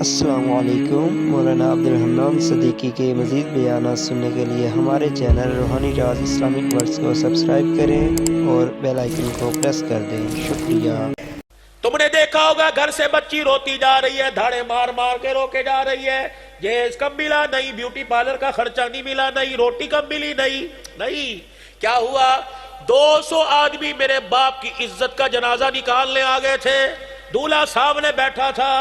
السلام علیکم۔ مولانا عبدالحنان صدیقی کے مزید بیانات سننے کے لیے ہمارے چینل روحانی راز اسلامک ورڈز کو سبسکرائب کریں اور بیل آئیکن کو پریس کر دیں۔ شکریہ۔ تم نے دیکھا ہوگا گھر سے بچی روتی جا رہی ہے، دھاڑے مار مار کے رو کے جا رہی ہے، جہیز کم ملا نہیں، بیوٹی پارلر کا خرچہ نہیں ملا نہیں، روٹی کم ملی نہیں۔ کیا ہوا؟ 200 آدمی میرے باپ کی عزت کا جنازہ نکالنے آ گئے تھے، دولہا سامنے بیٹھا تھا،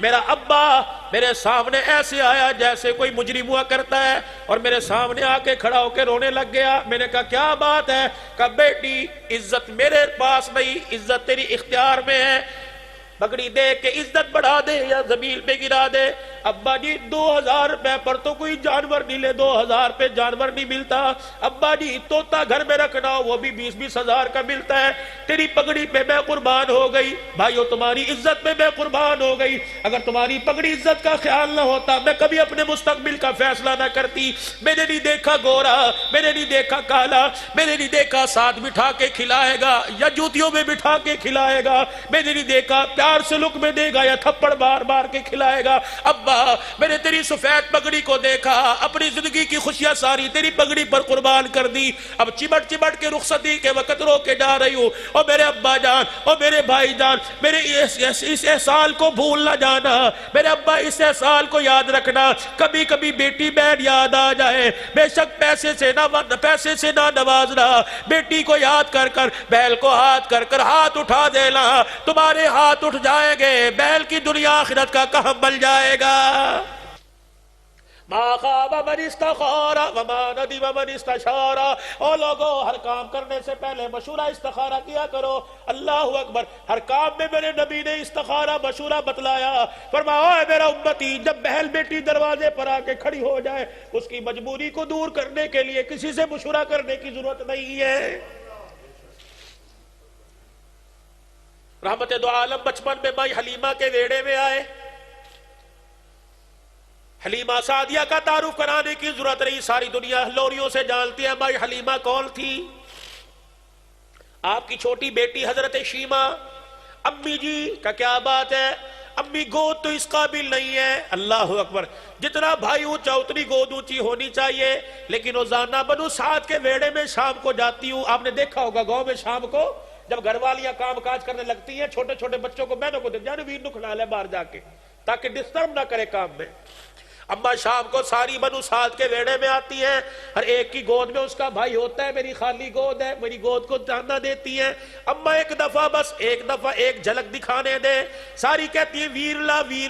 میرا ابا میرے سامنے ایسے آیا جیسے کوئی مجرم ہوا کرتا ہے، اور میرے سامنے آ کے کھڑا ہو کے رونے لگ گیا۔ میں نے کہا کیا بات ہے؟ کہا بیٹی عزت میرے پاس نہیں، عزت تیری اختیار میں ہے، پگڑی دے کے عزت بڑھا دے یا زمین پہ گرا دے۔ ابا جی 2000 روپے پر تو کوئی جانور نہیں لے، 2000 پہ جانور نہیں ملتا۔ ابا جی طوطا گھر میں رکھنا وہ بھی 20-20 ہزار کا ملتا ہے، تیری پگڑی پہ میں قربان ہو گئی۔ بھائیو تمہاری عزت پہ میں قربان ہو گئی، اگر تمہاری پگڑی عزت کا خیال نہ ہوتا میں کبھی اپنے مستقبل کا فیصلہ نہ کرتی۔ میں نے نہیں دیکھا گورا، میں نے نہیں دیکھا کالا، میں نے نہیں دیکھا ساتھ بٹھا کے کھلائے گا یا جوتیوں میں بٹھا کے کھلائے گا، میں نے نہیں دیکھا پیار سے لقمے دے گا یا تھپڑ بار بار کے کھلائے گا۔ ابا میں نے تیری سفید پگڑی کو دیکھا، اپنی زندگی کی خوشیاں ساری تیری پگڑی پر قربان کر دی، اب چمٹ چمٹ کے رخصتی کے وقت رو کے جا رہی ہوں۔ اور میرے ابا جان اور میرے بھائی جان، میرے اس احسان کو بھول نہ جانا، میرے ابا اس احسان کو یاد رکھنا، کبھی کبھی بیٹی بہن یاد آ جائے، بے شک پیسے سے نہ نوازنا، بیٹی کو یاد کر کر بیل کو ہاتھ کر کر ہاتھ اٹھا دینا، تمہارے ہاتھ اٹھ جائیں گے، بیل کی دنیا آخرت کا کہم بل جائے گا۔ ما خاب من استخار وما ندم من استشار۔ او لوگو ہر کام کرنے سے پہلے مشورہ استخارہ کیا کرو۔ اللہ اکبر، ہر کام میں میرے نبی نے استخارہ مشورہ بتلایا، فرمایا اے میرا امتی، جب بہل بیٹی دروازے پر آ کے کھڑی ہو جائے اس کی مجبوری کو دور کرنے کے لیے کسی سے مشورہ کرنے کی ضرورت نہیں ہے۔ رحمت دو عالم بچپن میں مائی حلیمہ کے ویڑے میں آئے، حلیمہ سعدیہ کا تعارف کرانے کی ضرورت نہیں، ساری دنیا لوریوں سے جانتی ہے مائی حلیمہ کون تھی۔ آپ کی چھوٹی بیٹی حضرت شیمہ، امی جی کا کیا بات ہے، امی گود تو اس قابل نہیں ہے۔ اللہ اکبر، جتنا بھائی اونچا اتنی گود اونچی ہونی چاہیے۔ لیکن روزانہ بنو سعد کے ویڑے میں شام کو جاتی ہوں، آپ نے دیکھا ہوگا گاؤں میں شام کو جب گھر والیاں کام کاج کرنے لگتی ہیں، چھوٹے چھوٹے بچوں کو بہنوں کو دیکھ جانے ویر نکھلا لے باہر جا کے تاکہ ڈسٹرب نہ کرے کام میں۔ اما شام کو ساری بنو سعد کے ویڑے میں آتی ہیں، ہر ایک کی گود میں اس کا بھائی ہوتا ہے، میری خالی گود ہے، میری گود کو جاننا دیتی ہیں۔ اما ایک دفعہ بس ایک دفعہ ایک جھلک دکھانے دے، ساری کہتی ہیں ویر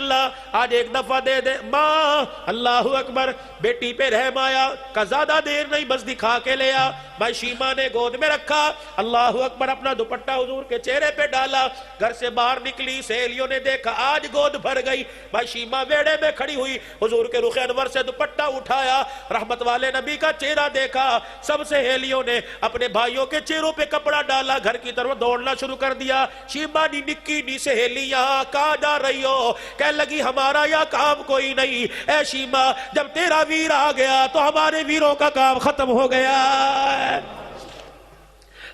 لا آج ایک دفعہ دے دے ماں۔ اللہ اکبر، بیٹی پہ رحم آیا، کہ زیادہ دیر نہیں بس دکھا کے لے آ۔ بھائی شیمہ نے گود میں رکھا، اللہ اکبر، اپنا دوپٹہ حضور کے چہرے پہ ڈالا، گھر سے باہر نکلی، سہیلیوں نے دیکھا آج گود بھر گئی۔ بھائی شیمہ ویڑے میں کھڑی ہوئی، حضور کے رخ انور سے دوپٹہ اٹھایا، رحمت والے نبی کا چہرہ دیکھا، سب سہیلیوں نے اپنے بھائیوں کے چہروں پہ کپڑا ڈالا، گھر کی طرف دوڑنا شروع کر دیا۔ شیمہ نی نکی نی سہیلی یہاں کہاں جا رہی ہو؟ کہنے لگی ہمارا یا کام کوئی نہیں، اے شیمہ جب تیرا ویر آ گیا تو ہمارے ویروں کا کام ختم ہو گیا۔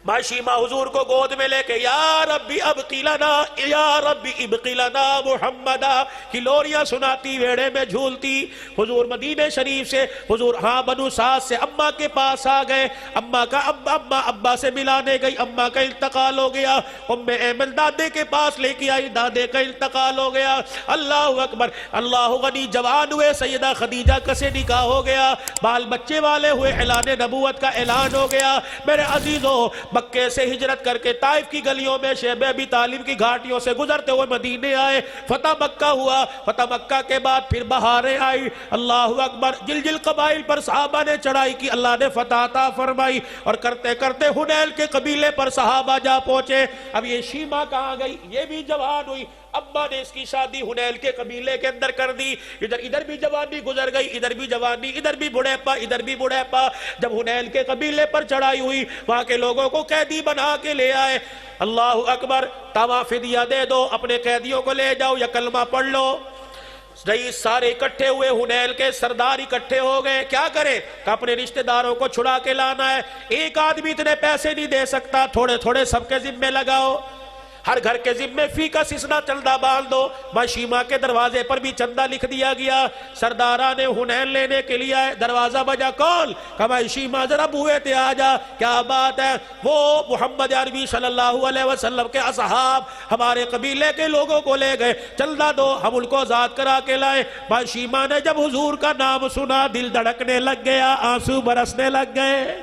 ماں شیمہ حضور کو گود میں لے کے یا ربی ابقی لنا یا ربی ابقی لنا محمدہ کی لوریاں سناتی، ویڑے میں جھولتی۔ حضور مدینہ شریف سے حضور بنو سعد سے اماں کے پاس آ گئے، اماں کا ابا سے ملانے گئی، اماں کا انتقال ہو گیا۔ ام ایمن دادے کے پاس لے کے آئی، دادے کا انتقال ہو گیا۔ اللہ اکبر، اللہ غنی، جوان ہوئے، سیدہ خدیجہ کا سے نکاح ہو گیا، بال بچے والے ہوئے، اعلان نبوت کا اعلان ہو گیا۔ میرے عزیزوں، مکے سے ہجرت کر کے طائف کی گلیوں میں شیب ابی طالب کی گھاٹیوں سے گزرتے ہوئے مدینے آئے، فتح مکہ ہوا، فتح مکہ کے بعد پھر بہاریں آئی۔ اللہ اکبر، جل قبائل پر صحابہ نے چڑھائی کی، اللہ نے فتح عطا فرمائی، اور کرتے کرتے حنیل کے قبیلے پر صحابہ جا پہنچے۔ اب یہ شیمہ کہاں گئی؟ یہ بھی جوان ہوئی، ابا نے اس کی شادی حنیل کے قبیلے کے اندر کر دی۔ ادھر بھی جوانی گزر گئی، ادھر بھی جوانی، ادھر بھی بڑھاپا، ادھر بھی بڑھاپا۔ جب حنیل کے قبیلے پر چڑھائی ہوئی، وہاں کے لوگوں کو قیدی بنا کے لے آئے۔ اللہ اکبر، توا فدیہ دے دو، اپنے قیدیوں کو لے جاؤ یا کلمہ پڑھ لو۔ رئیس سارے اکٹھے ہوئے، حنیل کے سردار اکٹھے ہو گئے، کیا کریں کہ اپنے رشتہ داروں کو چھڑا کے لانا ہے، ایک آدمی اتنے پیسے نہیں دے سکتا، تھوڑے تھوڑے سب کے ذمے لگاؤ۔ ہر گھر کے ذمے فی کا سسنا چندہ باندھ دو. ماں شیما کے دروازے پر بھی چندہ لکھ دیا گیا. سرداران حنین لینے کے لیے آئے, دروازہ بجا, کون؟ کہ ماں شیما ذرا بوئے تے آ جا. کیا بات ہے؟ وہ محمد عربی صلی اللہ علیہ وسلم کے اصحاب ہمارے قبیلے کے لوگوں کو لے گئے, چندہ دو, ہم ان کو آزاد کرا کے لائے. ماں شیما نے جب حضور کا نام سنا دل دھڑکنے لگ گیا, آنسو برسنے لگ گئے.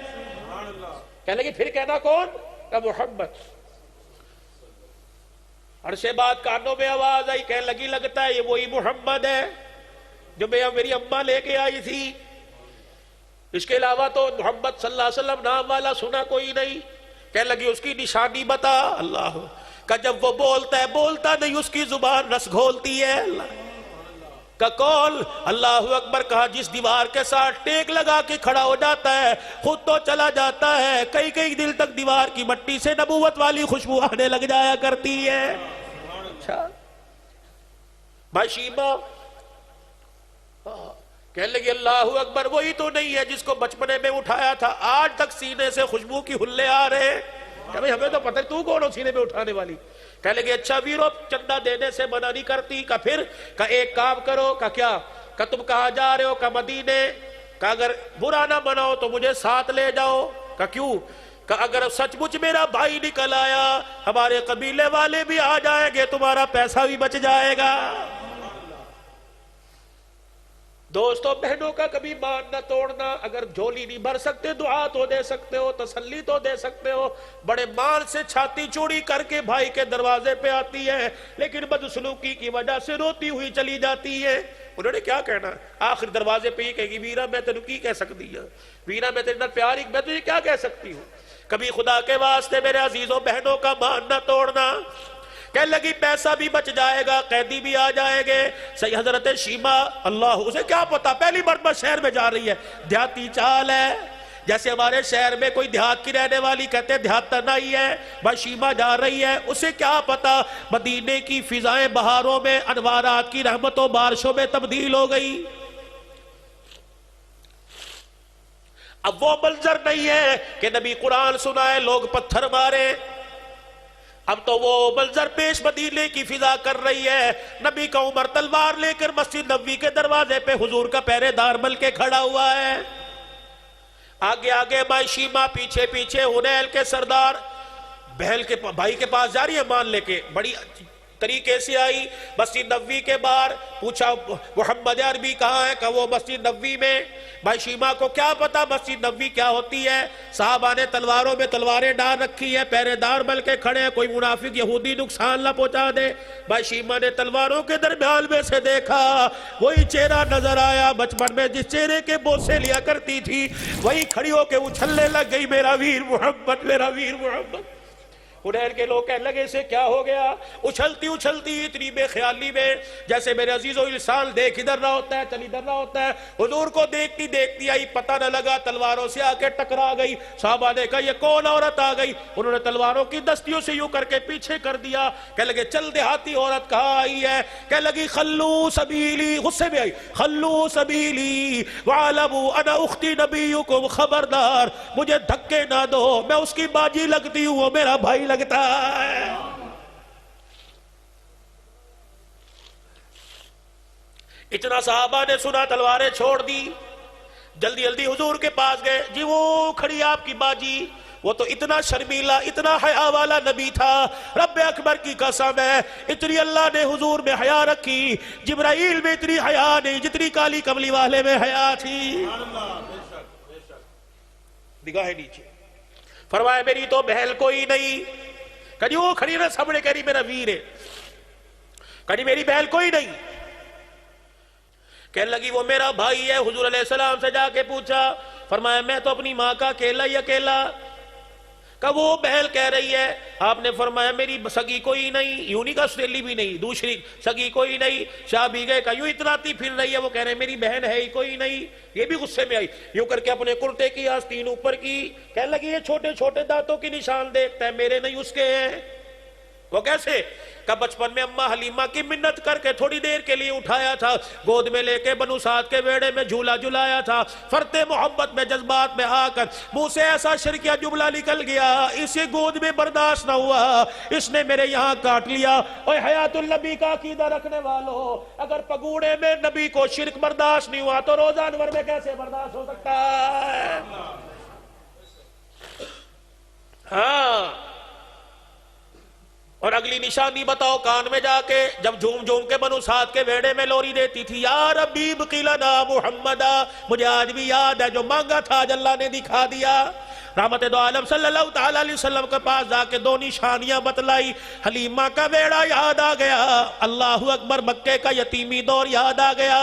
کہنے لگی پھر کہنا کون؟ کہ محمد. عرش بات کانوں میں آواز آئی, کہنے لگی لگتا ہے یہ وہی محمد ہے جو میری اماں لے کے آئی تھی. اس کے علاوہ تو محمد صلی اللہ علیہ وسلم نام والا سنا کوئی نہیں. کہنے لگی اس کی نشانی بتا. اللہ کہ جب وہ بولتا ہے بولتا نہیں, اس کی زبان رس گھولتی ہے. اللہ کا کون؟ اللہ اکبر. کہا جس دیوار کے ساتھ ٹیک لگا کے کھڑا ہو جاتا ہے خود تو چلا جاتا ہے, کئی کئی دل تک دیوار کی مٹی سے نبوت والی خوشبو آنے لگ جایا کرتی ہے. اچھا بھائی شیما کہنے لگی اللہ اکبر, وہی تو نہیں ہے جس کو بچپنے میں اٹھایا تھا, آج تک سینے سے خوشبو کی ہلے آ رہے ہیں. کہ بھئی ہمیں تو پتہ ہے تو کون ہو سینے میں اٹھانے والی. کہنے لگے اچھا ویرو چندہ دینے سے منع نہیں کرتی. کہ پھر کہ ایک کام کرو. کہ کیا؟ کہ تم کہاں جا رہے ہو؟ کہ مدینے. کہ اگر برا نہ مناؤ تو مجھے ساتھ لے جاؤ. کہ کیوں؟ کہ اگر سچ مچ میرا بھائی نکل آیا ہمارے قبیلے والے بھی آ جائیں گے, تمہارا پیسہ بھی بچ جائے گا. دوستو بہنوں کا کبھی مان نہ توڑنا. اگر جھولی نہیں بھر سکتے دعا تو دے سکتے ہو, تسلی تو دے سکتے ہو. بڑے مان سے چھاتی چوڑی کر کے بھائی کے دروازے پہ آتی ہے, لیکن بدسلوکی کی وجہ سے روتی ہوئی چلی جاتی ہے. انہوں نے کیا کہنا؟ آخر دروازے پہ ہی کہے گی ویرا میں تینوں کی کہہ سکتی ہے, ویرا میں تیرے نال پیار ہی میں تجھے کیا کہہ سکتی ہوں. کبھی خدا کے واسطے میرے عزیزوں بہنوں کا مان نہ توڑنا. کہنے لگی پیسہ بھی بچ جائے گا, قیدی بھی آ جائیں گے. صحیح حضرت شیما اللہ اسے کیا پتا, پہلی مرتبہ شہر میں جا رہی ہے, دیہاتی چال ہے. جیسے ہمارے شہر میں کوئی دیہات کی رہنے والی کہتے ہیں دیہات تنہائی ہے, بھائی شیما جا رہی ہے, اسے کیا پتا مدینے کی فضائیں بہاروں میں انوارات کی رحمتوں بارشوں میں تبدیل ہو گئی. اب وہ منظر نہیں ہے کہ نبی قرآن سنائے لوگ پتھر مارے. اب تو وہ منظر پیش مدینے کی فضا کر رہی ہے. نبی کا عمر تلوار لے کر مسجد نبوی کے دروازے پہ حضور کا پہرے دار بن کے کھڑا ہوا ہے. آگے آگے مائی شیما, پیچھے پیچھے حنیل کے سردار بہل کے بھائی کے پاس جا رہی ہے مان لے کے. بڑی طریقے سے آئی مسجد نبوی کے باہر, پوچھا محمد عربی کہاں ہے؟ کہ وہ مسجد نبوی میں. بھائی شیما کو کیا پتا مسجد نبوی کیا ہوتی ہے. صحابہ نے تلواروں میں تلواریں ڈال رکھی ہے, پہرے دار بل کے کھڑے ہیں, کوئی منافق یہودی نقصان نہ پہنچا دے. بھائی شیما نے تلواروں کے درمیان میں سے دیکھا, وہی چہرہ نظر آیا بچپن میں جس چہرے کے بوسے لیا کرتی تھی, وہی کھڑی ہو کے اچھلنے لگ گئی, میرا ویر محمد, میرا ویر محمد. حنین کے لوگ کہنے لگے اسے کیا ہو گیا؟ اچھلتی اچھلتی اتنی بے خیالی میں جیسے میرے عزیزو انسان دیکھ ادھر نہ ہوتا ہے چل ادھر نہ ہوتا ہے. حضور کو دیکھتی دیکھتی آئی, پتہ نہ لگا تلواروں سے آ کے ٹکرا گئی. صحابہ نے کہا یہ کون عورت آ گئی؟ انہوں نے تلواروں کی دستیوں سے یوں کر کے پیچھے کر دیا. کہنے لگے چل دیہاتی عورت کہاں آئی ہے؟ کہنے لگی خلو سبیلی, غصے میں آئی, خلو سبیلی وعلموا انا اختی نبیکم, خبردار مجھے دھکے نہ دو, میں اس کی باجی لگتی ہوں, وہ میرا بھائی لگتا ہے. اتنا صحابہ نے سنا, تلواریں چھوڑ دی, جلدی جلدی حضور کے پاس گئے. جی وہ کھڑی آپ کی باجی, وہ تو اتنا شرمیلا اتنا حیا والا نبی تھا, رب اکبر کی قسم ہے اتنی اللہ نے حضور میں حیا رکھی, جبرائیل میں اتنی حیا نہیں جتنی کالی کملی والے میں حیا تھی. نگاہ نیچے فرمایا میری تو بہل کوئی نہیں. کہنی وہ کھڑی نہ سامنے کہہ رہی میرا ویر ہے. کہنی میری بہل کوئی نہیں. کہنے لگی وہ میرا بھائی ہے. حضور علیہ السلام سے جا کے پوچھا, فرمایا میں تو اپنی ماں کا اکیلا ہی اکیلا. کہ وہ بہل کہہ رہی ہے. آپ نے فرمایا میری سگی کوئی نہیں, یوں نہیں کہا سہیلی بھی نہیں, دوسری سگی کوئی نہیں. شاہ بھی گئے, کہ یوں اتراتی پھر رہی ہے, وہ کہہ رہے میری بہن ہے ہی کوئی نہیں. یہ بھی غصے میں آئی, یوں کر کے اپنے کرتے کی آستین اوپر کی. کہنے لگی یہ چھوٹے چھوٹے دانتوں کی نشان دیکھتا ہے, میرے نہیں اس کے ہیں. وہ کیسے کہ بچپن میں اماں حلیمہ کی منت کر کے تھوڑی دیر کے لیے اٹھایا تھا، گود میں لے کے بنو سعد کے بیڑے میں جھولا جھلایا تھا، فرط محبت میں جذبات میں آ کر منہ سے ایسا شرکیہ جملہ نکل گیا، اسے گود میں برداشت نہ ہوا، اس نے میرے یہاں کاٹ لیا۔ اور حیات النبی کا عقیدہ رکھنے والوں، اگر پگوڑے میں نبی کو شرک برداشت نہیں ہوا تو روزہ انور میں کیسے برداشت ہو سکتا ہے؟ ہاں، اور اگلی نشانی بتاؤ کان میں جا کے جب جھوم جھوم کے بنو سعد کے ویڑے میں لوری دیتی تھی، یا ربی بقلنا محمدہ، مجھے آج بھی یاد ہے جو مانگا تھا آج اللہ نے دکھا دیا۔ رحمت دو عالم صلی اللہ تعالیٰ علیہ وسلم کے پاس جا کے دو نشانیاں بتلائی، حلیمہ کا بیڑا یاد آ گیا، اللہ اکبر، مکے کا یتیمی دور یاد آ گیا،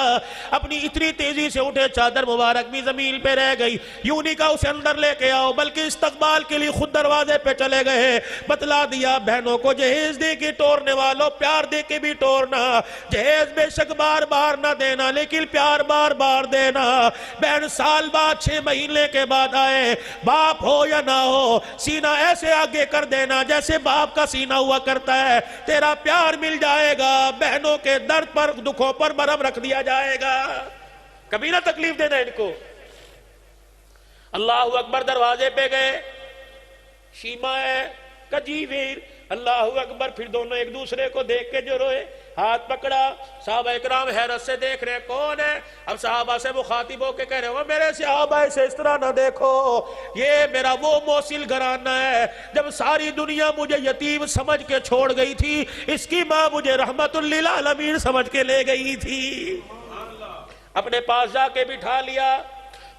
اپنی اتنی تیزی سے اٹھے چادر مبارک بھی زمین پہ رہ گئی، یوں نہیں کہا اسے اندر لے کے آؤ، بلکہ استقبال کے لیے خود دروازے پہ چلے گئے، بتلا دیا بہنوں کو جہیز دے کے ٹورنے والوں پیار دے کے بھی ٹورنا، جہیز بے شک بار بار نہ دینا لیکن پیار بار بار دینا۔ بہن سال بعد 6 مہینے کے بعد آئے، باپ ہو یا نہ ہو سینہ ایسے آگے کر دینا جیسے باپ کا سینہ ہوا کرتا ہے، تیرا پیار مل جائے گا، بہنوں کے درد پر دکھوں پر مرہم رکھ دیا جائے گا، کبھی نہ تکلیف دینا ان کو۔ اللہ اکبر، دروازے پہ گئے، شیمہ ہے کجی ویر، اللہ اکبر، پھر دونوں ایک دوسرے کو دیکھ کے جو روئے، ہاتھ پکڑا، صحابہ اکرام حیرت سے دیکھ رہے کون ہے، اب صحابہ سے مخاطب ہو کے کہہ رہے ہو میرے صحابہ سے اس طرح نہ دیکھو، یہ میرا وہ موصل گھرانہ ہے، جب ساری دنیا مجھے یتیم سمجھ کے چھوڑ گئی تھی، اس کی ماں مجھے رحمت للعالمین سمجھ کے لے گئی تھی۔ اپنے پاس جا کے بٹھا لیا،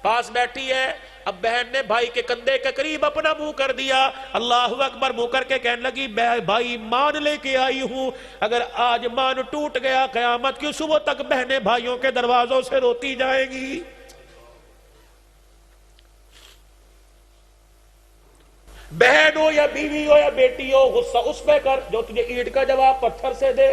پاس بیٹھی ہے، اب بہن نے بھائی کے کندھے کے قریب اپنا منہ کر دیا، اللہ اکبر، منہ کر کے کہنے لگی بھائی مان لے کے آئی ہوں، اگر آج مان ٹوٹ گیا قیامت کی صبح تک بہنیں بھائیوں کے دروازوں سے روتی جائیں گی۔ بہن ہو یا بیوی ہو یا بیٹی ہو، غصہ اس پہ کر جو تجھے اینٹ کا جواب پتھر سے دے،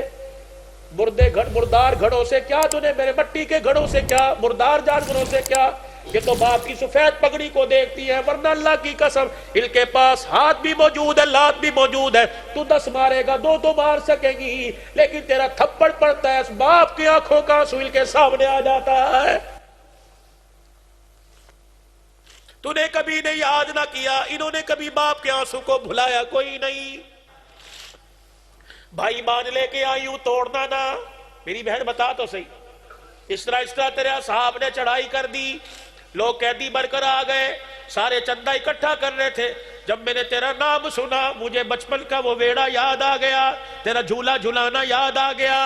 مردار گھڑوں سے کیا، تُنے میرے مٹی کے گھڑوں سے کیا، مردار جانوروں سے کیا، یہ تو باپ کی سفید پگڑی کو دیکھتی ہے، ورنہ اللہ کی قسم ان کے پاس ہاتھ بھی موجود ہے، لات بھی موجود ہے، تو 10 مارے گا 2 تو مار سکے گی، لیکن تیرا تھپڑ پڑتا ہے، اس باپ کی آنکھوں کا آنسو ان کے سامنے آ جاتا ہے۔ تو نے کبھی نہیں یاد نہ کیا، انہوں نے کبھی باپ کے آنسو کو بھلایا کوئی نہیں۔ بھائی مان لے کے آئی ہوں، توڑنا نہ، میری بہن بتا تو صحیح، اس طرح تیرے اصحاب نے چڑھائی کر دی، لوگ قیدی بن کر آ گئے، سارے چندہ اکٹھا کر رہے تھے، جب میں نے تیرا نام سنا مجھے بچپن کا وہ ویڑا یاد آ گیا، تیرا جھولا جھلانا یاد آ گیا۔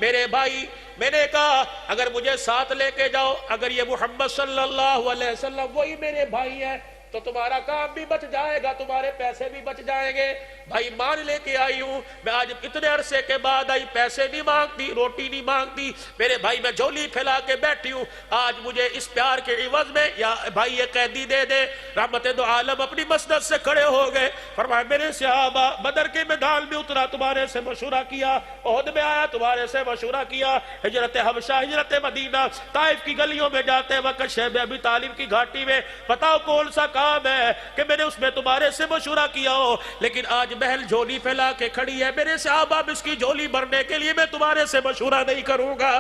میرے بھائی، میں نے کہا اگر مجھے ساتھ لے کے جاؤ، اگر یہ محمد صلی اللہ علیہ وسلم وہی میرے بھائی ہیں تو تمہارا کام بھی بچ جائے گا، تمہارے پیسے بھی بچ جائیں گے۔ بھائی مان لے کے آئی ہوں، میں آج اتنے عرصے کے بعد آئی، پیسے نہیں مانگتی، روٹی نہیں مانگتی، میرے بھائی میں جھولی پھیلا کے بیٹھی ہوں، آج مجھے اس پیار کے عوض میں یا بھائی یہ قیدی دے دے۔ رحمت دو عالم اپنی مسند سے کھڑے ہو گئے، فرمایا میرے صحابہ، بدر کے میدان میں اترا تمہارے سے مشورہ کیا، احد میں آیا تمہارے سے مشورہ کیا، ہجرت حبشہ، ہجرت مدینہ، طائف کی گلیوں میں جاتے وقت شیب ابی طالب کی گھاٹی میں، بتاؤ کون سا کام ہے کہ میں نے اس میں تمہارے سے مشورہ کیا ہو، لیکن آج بہل جھولی پھیلا کے کھڑی ہے، میرے صحابہ اس کی جھولی بھرنے کے لیے میں تمہارے سے مشورہ نہیں کروں گا۔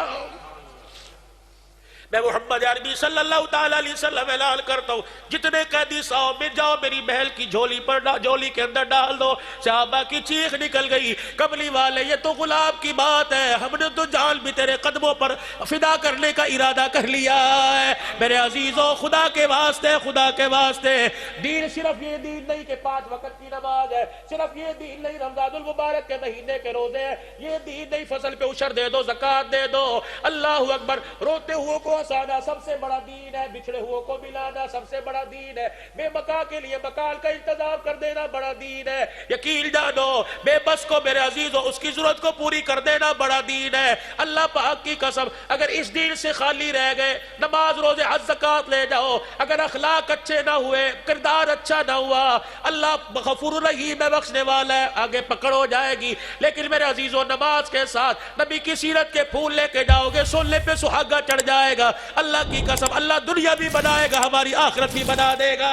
میں محمد عربی صلی اللہ تعالیٰ علیہ وسلم اعلان کرتا ہوں، جتنے قیدی ساؤ میں جاؤ میری بہل کی جھولی پر جھولی کے اندر ڈال دو۔ صحابہ کی چیخ نکل گئی، کملی والے یہ تو غلام کی بات ہے، ہم نے تو جان بھی تیرے قدموں پر فدا کرنے کا ارادہ کر لیا ہے۔ میرے عزیزوں، خدا کے واسطے، خدا کے واسطے، دین صرف یہ دین نہیں کہ 5 وقت کی نماز ہے، صرف یہ دین نہیں رمضان المبارک کے مہینے کے روزے ہیں، یہ دین نہیں فصل پہ عشر دے دو، زکوٰۃ دے دو۔ اللہ اکبر، روتے ہوئے کو ہنسانا سب سے بڑا دین ہے، بچھڑے ہوئے کو ملانا سب سے بڑا دین ہے، بے مکان کے لیے مکان کا انتظام کر دینا بڑا دین ہے، یقین جانو بے بس کو میرے عزیزوں اس کی ضرورت کو پوری کر دینا بڑا دین ہے۔ اللہ پاک کی قسم اگر اس دین سے خالی رہ گئے، نماز روزے حج زکوٰۃ لے جاؤ، اگر اخلاق اچھے نہ ہوئے، کردار اچھا نہ ہوا، اللہ غفور رحیم ہے، بخشنے والا ہے، آگے پکڑ ہو جائے گی۔ لیکن میرے عزیزوں، نماز کے ساتھ نبی کی سیرت کے پھول لے کے جاؤ گے، سننے پہ سہاگا چڑھ جائے گا۔ اللہ کی قسم اللہ دنیا بھی بنائے گا، ہماری آخرت بھی بنا دے گا۔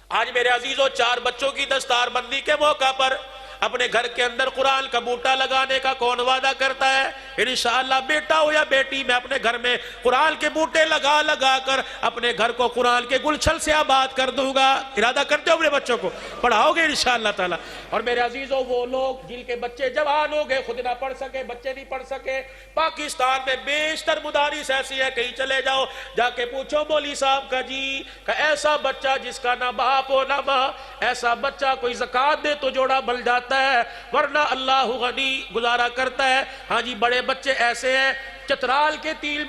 آج میرے عزیزوں 4 بچوں کی دستار بندی کے موقع پر اپنے گھر کے اندر قرآن کا بوٹا لگانے کا کون وعدہ کرتا ہے؟ انشاءاللہ بیٹا ہو یا بیٹی، میں اپنے گھر میں قرآن کے بوٹے لگا لگا کر اپنے گھر کو قرآن کے گلچھل سے آباد کر دوں گا۔ ارادہ کرتے ہو اپنے بچوں کو پڑھاؤ گے انشاءاللہ تعالی۔ اور میرے عزیزوں وہ لوگ جن کے بچے جوان ہو گئے، خود نہ پڑھ سکے، بچے نہیں پڑھ سکے، پاکستان میں بیشتر مدارس ایسی ہے، کہیں چلے جاؤ جا کے پوچھو مولوی صاحب کا جی کہ ایسا بچہ جس کا نہ باپ ہو نہ ماں، ایسا بچہ کوئی زکوٰۃ دے تو جوڑا بل جاتا ہے، ورنہ اللہ غنی گزارا کرتا ہے۔ ہاں جی بڑے بچے ایسے ہیں، چترال کے 3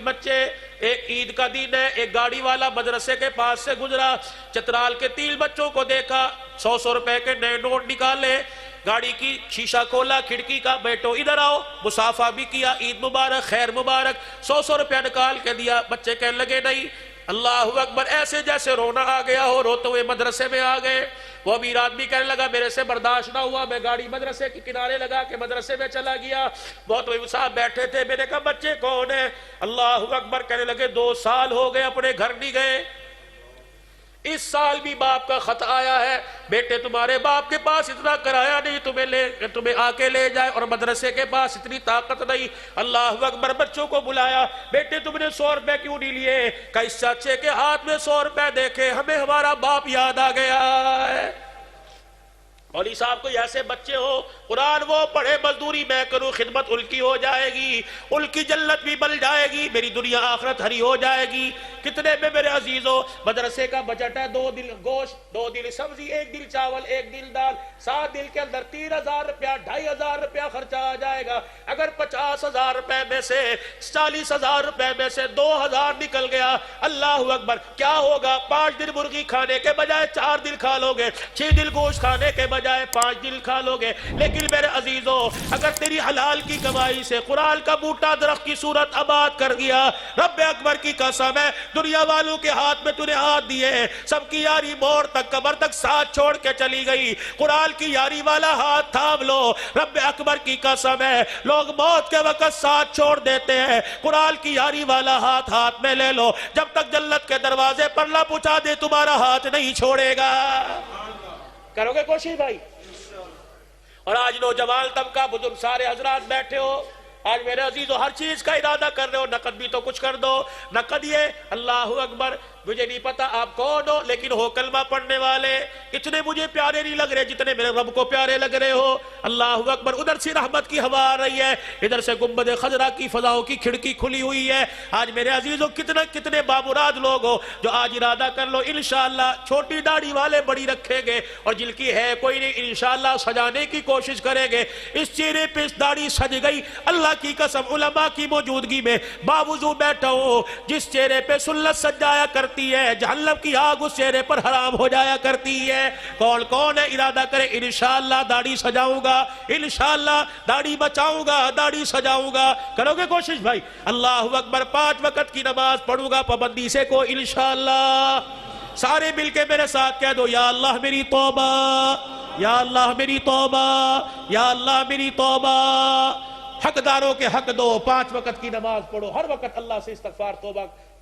بچے، ایک عید کا دن ہے، ایک گاڑی والا مدرسے کے پاس سے گزرا، چترال کے 3 بچوں کو دیکھا، 100 روپے کے نئے نوٹ نکالے، گاڑی کی شیشہ کھولا، کھڑکی کا، بیٹو ادھر آؤ، مصافحہ بھی کیا، عید مبارک، خیر مبارک، 100 روپے نکال کے دیا۔ بچے کہنے لگے نہیں، اللہ اکبر، ایسے جیسے رونا آ گیا ہو، روتے ہوئے مدرسے میں آ گئے۔ وہ امیر آدمی کہنے لگا میرے سے برداشت نہ ہوا، میں گاڑی مدرسے کے کنارے لگا کے مدرسے میں چلا گیا۔ بہت صاحب بیٹھے تھے، میں نے کہا بچے کون ہیں؟ اللہ اکبر، کہنے لگے 2 سال ہو گئے اپنے گھر نہیں گئے، اس سال بھی باپ کا خط آیا ہے، بیٹے تمہارے باپ کے پاس اتنا کرایہ نہیں تمہیں آ کے لے جائے، اور مدرسے کے پاس اتنی طاقت نہیں۔ اللہ اکبر، بچوں کو بلایا، بیٹے تم نے 100 روپے کیوں نہیں لیے؟ کہ اس چاچے کے ہاتھ میں 100 روپے دیکھے ہمیں ہمارا باپ یاد آ گیا ہے۔ مولوی صاحب کوئی ایسے بچے ہو، قرآن وہ پڑھے، مزدوری میں کروں، خدمت ان کی ہو جائے گی، ان کی جنت بھی بل جائے گی، میری دنیا آخرت ہری ہو جائے گی۔ کتنے میں میرے عزیزوں مدرسے کا بجٹ ہے 2 دل گوشت، 2 دل سبزی، 1 دل چاول، 1 دل دال، 7 دل کے اندر 3000 روپیہ، 2500 روپیہ خرچہ آ جائے گا۔ اگر 50,000 روپے میں سے 40,000 روپے میں سے 2,000 نکل گیا، اللہ اکبر، کیا ہوگا؟ 5 دن مرغی کھانے کے بجائے 4 دل کھا لو گے، 6 دل گوشت کھانے کے بجائے 5 دل کھا لو گے۔ لیکن میرے عزیزوں اگر تیری حلال کی کمائی سے قرآن کا بوٹا درخت کی صورت آباد کر گیا، رب اکبر کی قسم ہے، دنیا والوں کے ہاتھ میں تُونے ہاتھ دیے، سب کی یاری موڑ تک قبر تک ساتھ چھوڑ کے چلی گئی، قرآن کی یاری والا ہاتھ تھام لو، رب اکبر کی قسم ہے، لوگ موت کے وقت ساتھ چھوڑ دیتے ہیں، قرآن کی یاری والا ہاتھ میں لے لو، جب تک جنت کے دروازے پر نہ پہنچا دے تمہارا ہاتھ نہیں چھوڑے گا۔ کرو گے کوشش بھائی؟ اور آج نوجوان طبقہ، بزرگ سارے حضرات بیٹھے ہو، آج میرے عزیزو ہر چیز کا ارادہ کر رہے ہو، نقد بھی تو کچھ کر دو۔ نقد یہ، اللہ اکبر، مجھے نہیں پتا آپ کون ہو لیکن ہو کلمہ پڑھنے والے، اتنے مجھے پیارے نہیں لگ رہے جتنے میرے رب کو پیارے لگ رہے ہو۔ اللہ اکبر، ادھر سے رحمت کی ہوا آ رہی ہے، ادھر سے گنبد خضرا کی فضاؤں کی کھڑکی کھلی ہوئی ہے۔ آج میرے عزیزو کتنے بامراد لوگ ہو جو آج ارادہ کر لو انشاءاللہ چھوٹی داڑھی والے بڑی رکھیں گے، اور جن کی ہے کوئی نہیں انشاءاللہ سجانے کی کوشش کریں گے۔ اس چہرے پہ اس داڑھی سج گئی، اللہ کی قسم علماء کی موجودگی میں باوضو بیٹھا ہو، جس چہرے پہ سنت سج جایا کرتی ہے، جہنم کی آگ اس چہرے پر حرام ہو جایا کرتی ہے۔ کون ہے ارادہ کرے انشاءاللہ داڑھی سجاؤں گا، انشاءاللہ داڑھی بچاؤں گا، داڑھی سجاؤں گا؟ کرو گے کوشش بھائی؟ اللہ اکبر، 5 وقت کی نماز پڑھوں گا پابندی سے کو انشاءاللہ۔ سارے مل کے میرے ساتھ کہہ دو، یا اللہ میری توبہ، یا اللہ میری توبہ، یا اللہ میری توبہ۔ حقداروں کے حق دو، 5 وقت کی نماز پڑھو، ہر وقت اللہ سے استغفار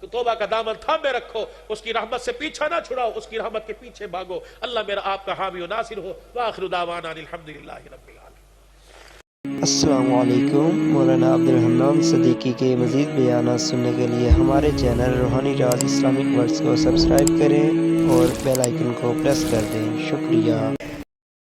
توبہ کا دامن تھامے رکھو، اس کی رحمت سے پیچھا نہ چھڑاؤ، اس کی رحمت کے پیچھے بھاگو۔ اللہ میرا آپ کا حامی و ناصر ہو۔ وآخر دعوانا الحمدللہ رب العالمین۔ السلام علیکم، مولانا عبدالحنان صدیقی کے مزید بیانات سننے کے لیے ہمارے چینل روحانی راز اسلامک ورڈز کو سبسکرائب کریں اور بیل آئیکن کو پریس کر دیں۔ شکریہ۔